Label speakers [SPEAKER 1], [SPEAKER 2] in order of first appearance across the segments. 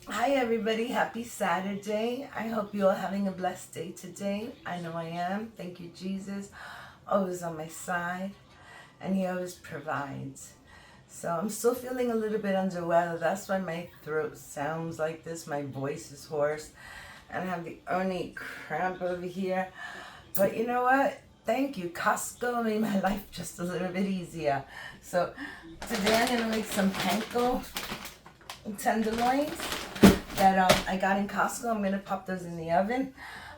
[SPEAKER 1] Hi everybody, happy Saturday. I hope you're having a blessed day today. I know I am. Thank you, Jesus. Always on my side, and He always provides. So I'm still feeling a little bit under weather. That's why my throat sounds like this. My voice is hoarse, and I have the only cramp over here. But you know what? Thank you. Costco made my life just a little bit easier. So today I'm gonna make some panko tenderloins that I got in Costco. I'm gonna pop those in the oven.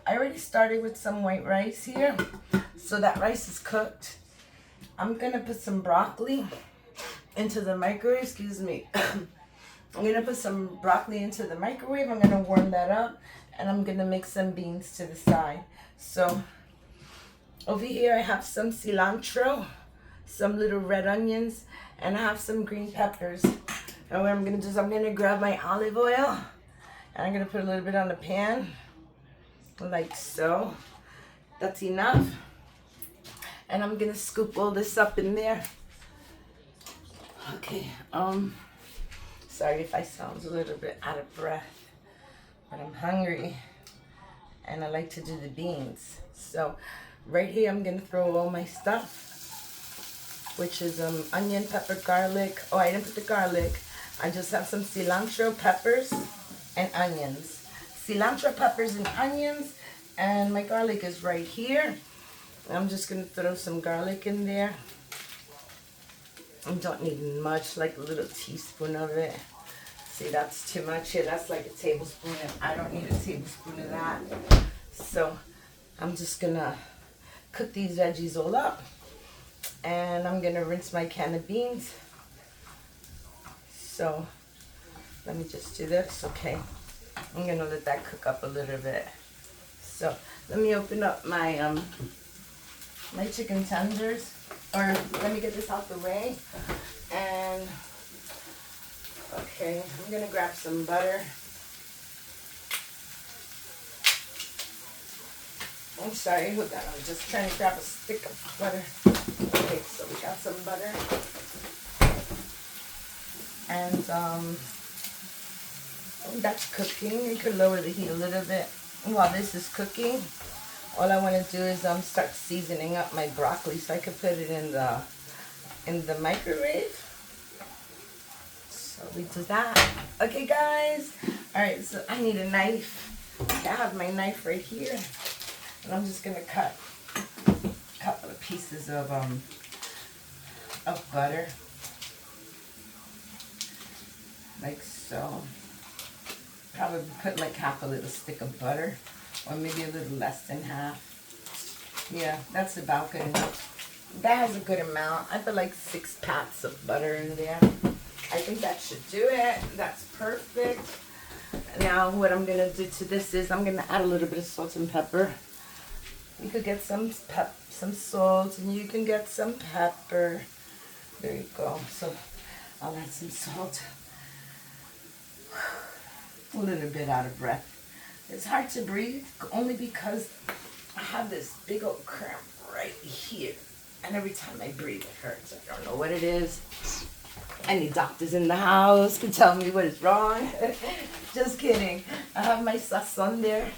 [SPEAKER 1] I already started with some white rice here, so that rice is cooked. I'm gonna put some broccoli into the microwave. Excuse me. I'm gonna put some broccoli into the microwave. I'm gonna warm that up, and I'm gonna make some beans to the side. So over here I have some cilantro, some little red onions, and I have some green peppers. And what I'm gonna do is I'm gonna grab my olive oil, and I'm gonna put a little bit on the pan, like so. That's enough. And I'm gonna scoop all this up in there. Okay, sorry if I sound a little bit out of breath, but I'm hungry and I like to do the beans. So right here I'm gonna throw all my stuff, which is onion, pepper, garlic. Oh, I didn't put the garlic. I just have some cilantro, peppers, and onions. Cilantro, peppers, and onions, and my garlic is right here. I'm just gonna throw some garlic in there. I don't need much, like a little teaspoon of it. See, that's too much here. That's like a tablespoon, and I don't need a tablespoon of that. So I'm just gonna cook these veggies all up, and I'm gonna rinse my can of beans. So let me just do this, okay? I'm gonna let that cook up a little bit. So let me open up my my chicken tenders, or let me get this out the way. And okay, I'm gonna grab some butter. I'm sorry, hold on, I'm just trying to grab a stick of butter. Okay, so we got some butter. And that's cooking. You could lower the heat a little bit. While this is cooking, all I want to do is start seasoning up my broccoli so I can put it in the microwave. So we do that. Okay, guys. All right. So I need a knife. Okay, I have my knife right here, and I'm just gonna cut a couple of pieces of butter, like so. Probably put like half a little stick of butter, or maybe a little less than half. Yeah, that's about good enough. That has a good amount. I put like 6 pats of butter in there. I think that should do it. That's perfect. Now what I'm gonna do to this is I'm gonna add a little bit of salt and pepper. You could get some salt, and you can get some pepper. There you go. So I'll add some salt. A little bit out of breath. It's hard to breathe only because I have this big old cramp right here, and every time I breathe it hurts. I don't know what it is. Any doctors in the house can tell me what is wrong. Just kidding. I have my sauce on there,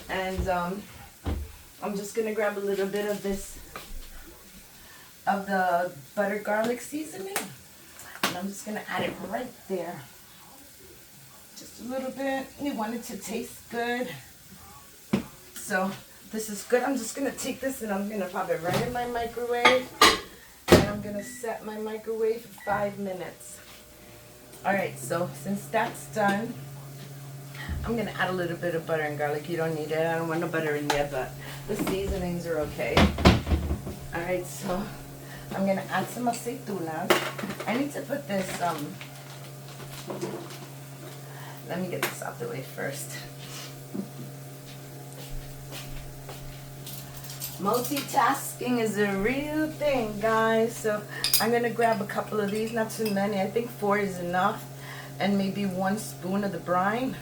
[SPEAKER 1] and I'm just gonna grab a little bit of the butter garlic seasoning, and I'm just gonna add it right there. Just a little bit. We want it to taste good. So this is good. I'm just going to take this and I'm going to pop it right in my microwave. And I'm going to set my microwave for 5 minutes. Alright, so since that's done, I'm going to add a little bit of butter and garlic. You don't need it. I don't want no butter in there, but the seasonings are okay. Alright, so I'm going to add some aceitunas. I need to put this... Let me get this out the way first. Multitasking is a real thing, guys. So I'm going to grab a couple of these, not too many. I think 4 is enough. And maybe 1 spoon of the brine.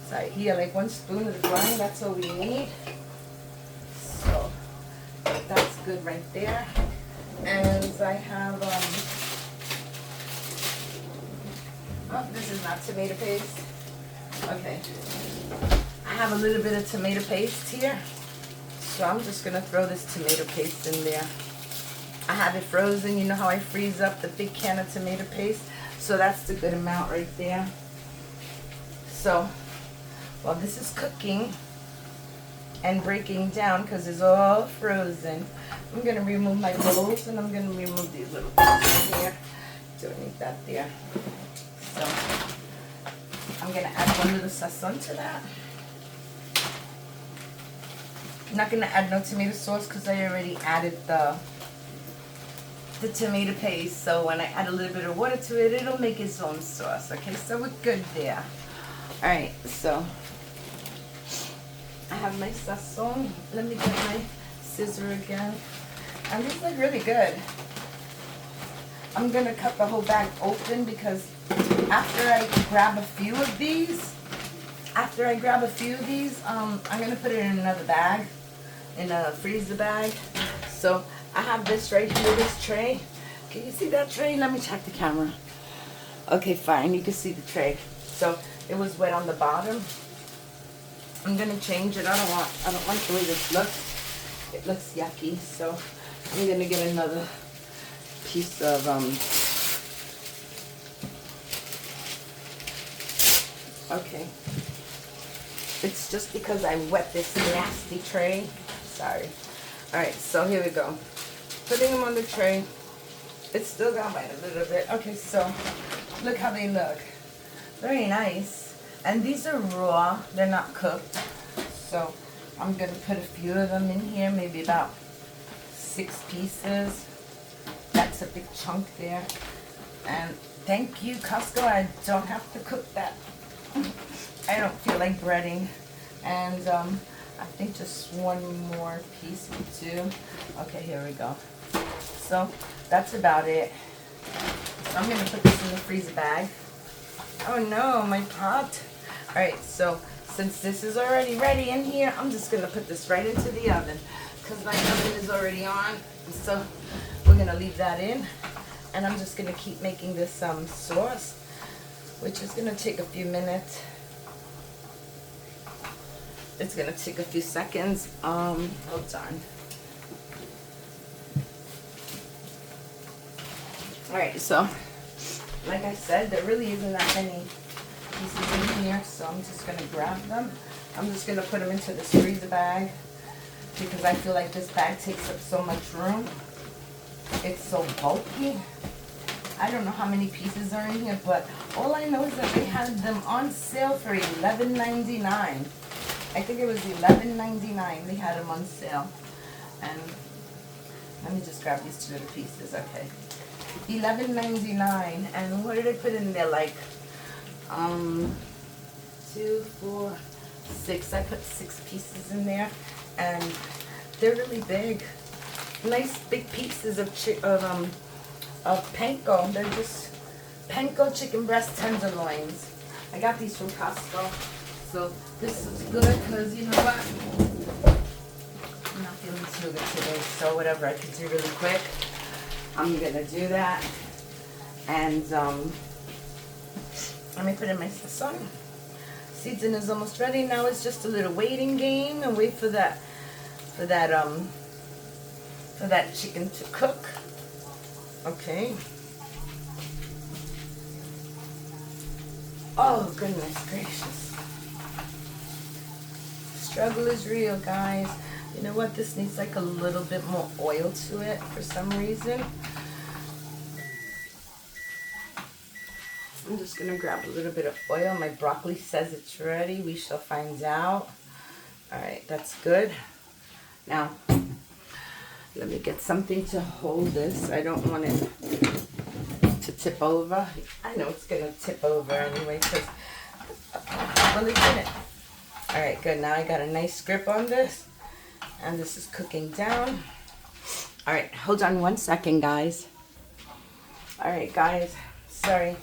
[SPEAKER 1] So here, like 1 spoon of the brine, that's all we need. So that's good right there. And I have... oh, this is not tomato paste. Okay. I have a little bit of tomato paste here. So I'm just going to throw this tomato paste in there. I have it frozen. You know how I freeze up the big can of tomato paste? So that's the good amount right there. So while this is cooking and breaking down because it's all frozen, I'm going to remove my bowls and I'm going to remove these little things in here. Don't need that there. So I'm going to add one little sazon to that. I'm not going to add no tomato sauce because I already added the tomato paste. So when I add a little bit of water to it, it'll make its own sauce. Okay, so we're good there. Alright, so I have my sazon. Let me get my scissor again. And these look really good. I'm going to cut the whole bag open because after I grab a few of these, I'm going to put it in another bag, in a freezer bag. So I have this right here, this tray. Can you see that tray? Let me check the camera. Okay, fine. You can see the tray. So it was wet on the bottom. I'm going to change it. I don't like the way this looks. It looks yucky. So I'm going to get another piece of okay. It's just because I wet this nasty tray. Sorry. Alright, so here we go. Putting them on the tray. It's still got white a little bit. Okay, so look how they look. Very nice. And these are raw. They're not cooked. So I'm going to put a few of them in here. Maybe about 6 pieces. That's a big chunk there. And thank you, Costco. I don't have to cook that. I don't feel like breading. And I think just one more piece will do. Okay, here we go. So that's about it. So I'm going to put this in the freezer bag. Oh no, my pot. Alright, so since this is already ready in here, I'm just going to put this right into the oven because my oven is already on. So we're going to leave that in. And I'm just going to keep making this sauce, which is going to take a few minutes. It's going to take a few seconds. Hold on. Alright, so like I said, there really isn't that many pieces in here, so I'm just going to grab them. I'm just going to put them into this freezer bag because I feel like this bag takes up so much room. It's so bulky. I don't know how many pieces are in here, but all I know is that they had them on sale for $11.99. I think it was $11.99 they had them on sale. And let me just grab these 2 little pieces, okay. $11.99, and what did I put in there? Like 2, 4, 6. I put 6 pieces in there, and they're really big. Nice big pieces of Panko. They're just Panko chicken breast tenderloins. I got these from Costco, so this is good because you know what? I'm not feeling too good today, so whatever I can do really quick, I'm gonna do that. And let me put in my sazon. Seasoning is almost ready. Now it's just a little waiting game and wait for that chicken to cook. Okay. Oh goodness gracious. Struggle is real, guys. You know what? This needs like a little bit more oil to it for some reason. I'm just going to grab a little bit of oil. My broccoli says it's ready. We shall find out. Alright, that's good. Now, let me get something to hold this. I don't want it to tip over. I know it's going to tip over anyway. Well, it didn't. Alright, good. Now I got a nice grip on this. And this is cooking down. Alright, hold on 1 second, guys. Alright, guys. Sorry.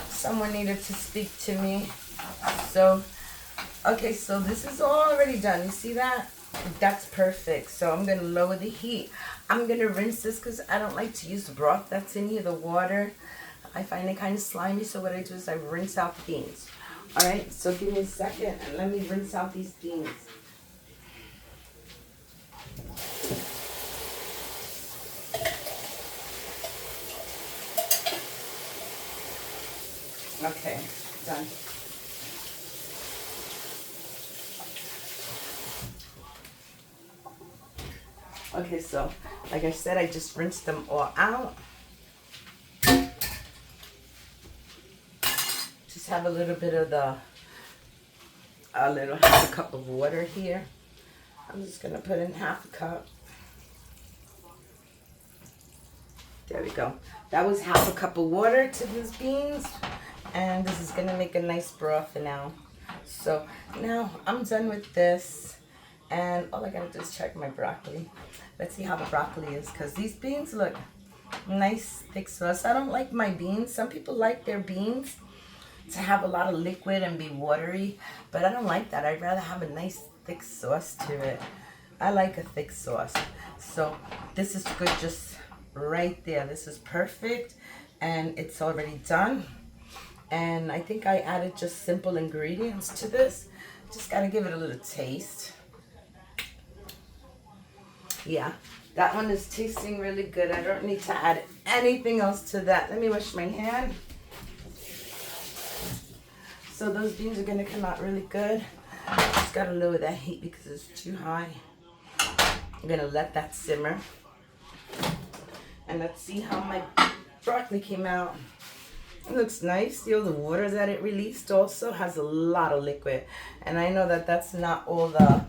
[SPEAKER 1] Someone needed to speak to me. So, okay, so this is all already done. You see that? That's perfect. So I'm going to lower the heat. I'm going to rinse this because I don't like to use the broth that's in here, the water. I find it kind of slimy, so what I do is I rinse out the beans. All right, so give me a second and let me rinse out these beans. Okay, done. Okay, so like I said, I just rinsed them all out. Just have a little bit of half a cup of water here. I'm just gonna put in half a cup. There we go. That was half a cup of water to these beans. And this is gonna make a nice broth now. So now I'm done with this. And all I gotta do is check my broccoli. Let's see how the broccoli is, because these beans look nice, thick sauce. I don't like my beans. Some people like their beans to have a lot of liquid and be watery, but I don't like that. I'd rather have a nice thick sauce to it. I like a thick sauce. So this is good just right there. This is perfect, and it's already done. And I think I added just simple ingredients to this. Just gotta give it a little taste. Yeah, that one is tasting really good. I don't need to add anything else to that. Let me wash my hand. So those beans are gonna come out really good. Just gotta lower that heat because it's too high. I'm gonna let that simmer. And let's see how my broccoli came out. It looks nice. See all the water that it released also has a lot of liquid. And I know that that's not all the...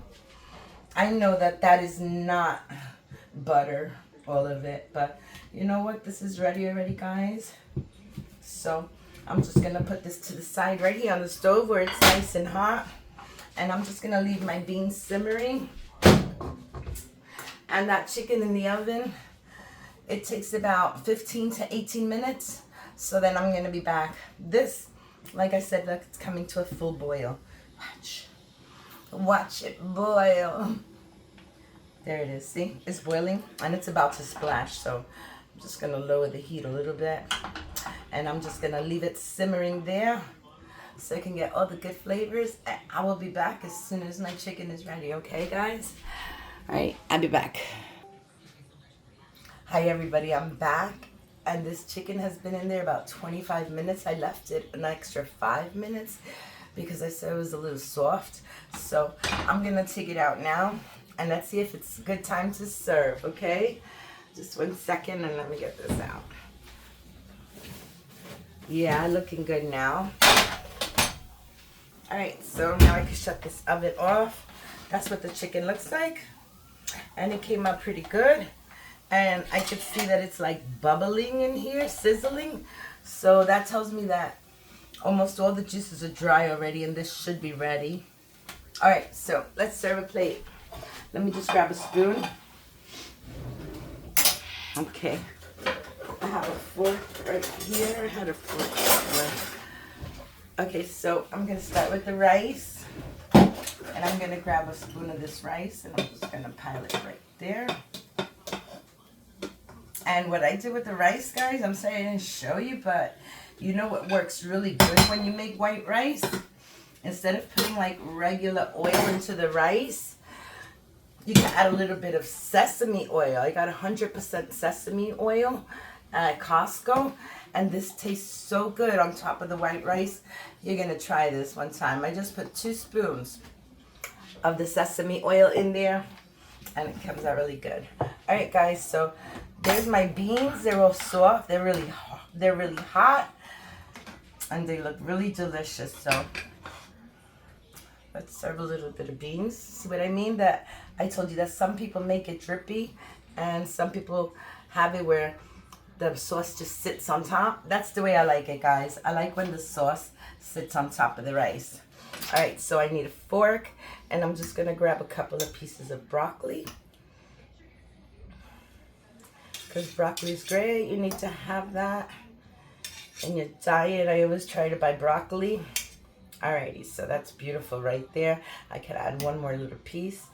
[SPEAKER 1] I know that that is not butter, all of it. But you know what? This is ready already, guys. So I'm just going to put this to the side right here on the stove where it's nice and hot. And I'm just going to leave my beans simmering. And that chicken in the oven, it takes about 15 to 18 minutes. So then I'm going to be back. This, like I said, look, it's coming to a full boil. Watch it boil. There it is. See? It's boiling and it's about to splash. So I'm just going to lower the heat a little bit. And I'm just going to leave it simmering there so I can get all the good flavors. And I will be back as soon as my chicken is ready. Okay, guys? All right. I'll be back. Hi, everybody. I'm back. And this chicken has been in there about 25 minutes. I left it an extra 5 minutes because I said it was a little soft. So I'm going to take it out now. And let's see if it's a good time to serve, okay? Just 1 second and let me get this out. Yeah, looking good now. All right, so now I can shut this oven off. That's what the chicken looks like. And it came out pretty good. And I could see that it's like bubbling in here, sizzling. So that tells me that almost all the juices are dry already and this should be ready. All right, so let's serve a plate. Let me just grab a spoon. Okay. I have a fork right here. I had a fork. Okay, so I'm going to start with the rice. And I'm going to grab a spoon of this rice and I'm just going to pile it right there. And what I did with the rice, guys, I'm sorry I didn't show you, but you know what works really good when you make white rice? Instead of putting like regular oil into the rice, you can add a little bit of sesame oil. I got 100% sesame oil at Costco, and this tastes so good on top of the white rice. You're going to try this one time. I just put 2 spoons of the sesame oil in there, and it comes out really good. All right, guys, so there's my beans. They're all soft. They're really hot, and they look really delicious. So let's serve a little bit of beans. See what I mean? That I told you that some people make it drippy, and some people have it where the sauce just sits on top. That's the way I like it, guys. I like when the sauce sits on top of the rice. All right, so I need a fork, and I'm just gonna grab a couple of pieces of broccoli. Because broccoli is great. You need to have that in your diet. I always try to buy broccoli. Alrighty, so that's beautiful right there. I could add one more little piece.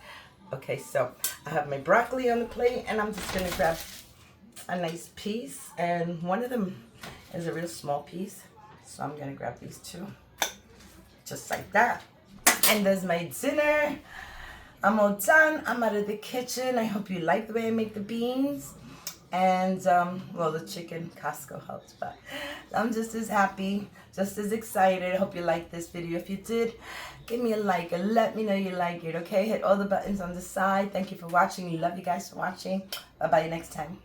[SPEAKER 1] Okay, so I have my broccoli on the plate, and I'm just gonna grab a nice piece. And one of them is a real small piece, so I'm gonna grab these 2. Just like that. And there's my dinner. I'm all done. I'm out of the kitchen. I hope you like the way I make the beans. And, well, the chicken Costco helped, but I'm just as happy, just as excited. I hope you liked this video. If you did, give me a like and let me know you like it, okay? Hit all the buttons on the side. Thank you for watching. Love you guys for watching. Bye-bye next time.